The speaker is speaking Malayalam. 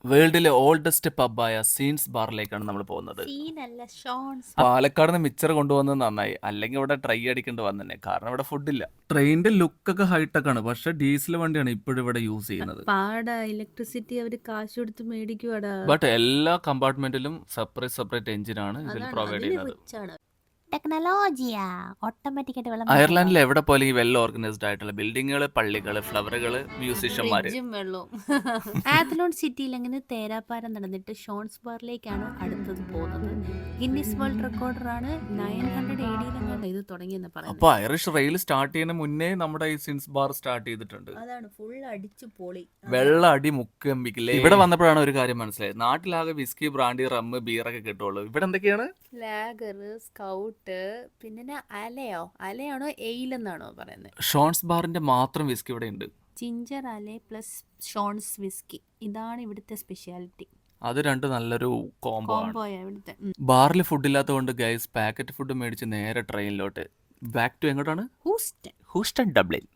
വേൾഡിലെ ഓൾഡസ്റ്റ് പബ്ബായ സീൻസ് ബാറിലേക്കാണ് നമ്മൾ പോകുന്നത്. സീനല്ല ഷോൺസ്. പാലക്കാട് നിന്ന് മിച്ചർ കൊണ്ടുവന്നത് നന്നായി, അല്ലെങ്കിൽ ഇവിടെ ട്രൈ അടിക്കേണ്ടി വന്നെ, കാരണം ഇവിടെ ഫുഡില്ല. ട്രെയിനിന്റെ ലുക്കൊക്കെ ഹൈടെക് ആണ്, പക്ഷെ ഡീസൽ വണ്ടിയാണ് ഇപ്പോഴും ഇവിടെ യൂസ് ചെയ്യുന്നത്. പാടാ, ഇലക്ട്രിസിറ്റി അവര് കാശ് കൊടുത്ത് മേടിക്കുവാടാ. ബട്ട് എല്ലാ കമ്പാർട്ട്മെന്റിലും സെപ്പറേറ്റ് എഞ്ചിനാണ് ഇതിൽ അതാണ് പ്രൊവൈഡ് അതില് ചെയ്യുന്നത്. റിച്ചാണ്. ടെക്നോളജിയാ ഓട്ടോമാറ്റിക് ആയിട്ട് വെള്ളം അയർലാൻഡിൽ എവിടെ പോലെ ഈ വെൽ ഓർഗനൈസ്ഡ് ആയിട്ടുള്ള ബിൽഡിങ്ങുകൾ, പള്ളികൾ, ഫ്ലവറുകൾ, മ്യൂസിഷ്യന്മാര്. ഫ്രിഡ്ജും വെള്ളവും. ആത്ലോൺ സിറ്റിയിൽ അങ്ങനെ തേരാപ്പാരം നടന്നിട്ട് ഷോൺസ് ബാറിലേക്കാണ് അടുത്തത് പോകുന്നത്. ഗിന്നീസ് വേൾഡ് റെക്കോർഡറാണ് 900 AD ഇത് തുടങ്ങിയെന്ന് അപ്പൊ പറയുന്നത്. ഐറിഷ് റെയിൽ സ്റ്റാർട്ട് ചെയ്യുന്ന മുന്നേ നമ്മുടെ ഈ സിൻസ് ബാർ സ്റ്റാർട്ട് ചെയ്തിട്ടുണ്ട്. അതാണ് ഫുൾ അടിച്ചു പൊളി. വെള്ള അടി മുക്കമ്പിക്കില്ലേ. ഇവിടെ വന്നപ്പോഴാണ് ഒരു കാര്യം മനസ്സിലായത്, നാട്ടിലാകെ വിസ്കി, ബ്രാൻഡി, റമ്മ്, ബീറൊക്കെ കിട്ടുള്ളൂ. ഇവിടെ എന്തൊക്കെയാണ്? ലാഗർ, സ്കൗട്ട്, പിന്നെ അലയാണോ എയിലെന്നാണോ പറയുന്നത്. ഷോൺസ് ബാറിന്റെ മാത്രം വിസ്കി ഇവിടെ ഉണ്ട്. ജിഞ്ചർ അലെ പ്ലസ് ഷോൺസ് വിസ്കി, ഇതാണ് ഇവിടുത്തെ സ്പെഷ്യാലിറ്റി. അത് രണ്ട് നല്ലൊരു കോംബോ ആണ്. കോംബോയാ ഇവിടുത്തെ. ബാറിൽ ഫുഡ് ഇല്ലാത്തതുകൊണ്ട് ഗൈസ് പാക്കറ്റ് ഫുഡ് മേടിച്ച് നേരെ ട്രെയിനിലോട്ട് ബാക്ക് ടു എങ്ങോട്ടാണ്? ഹൂസ്റ്റൺ. Houston, Dublin.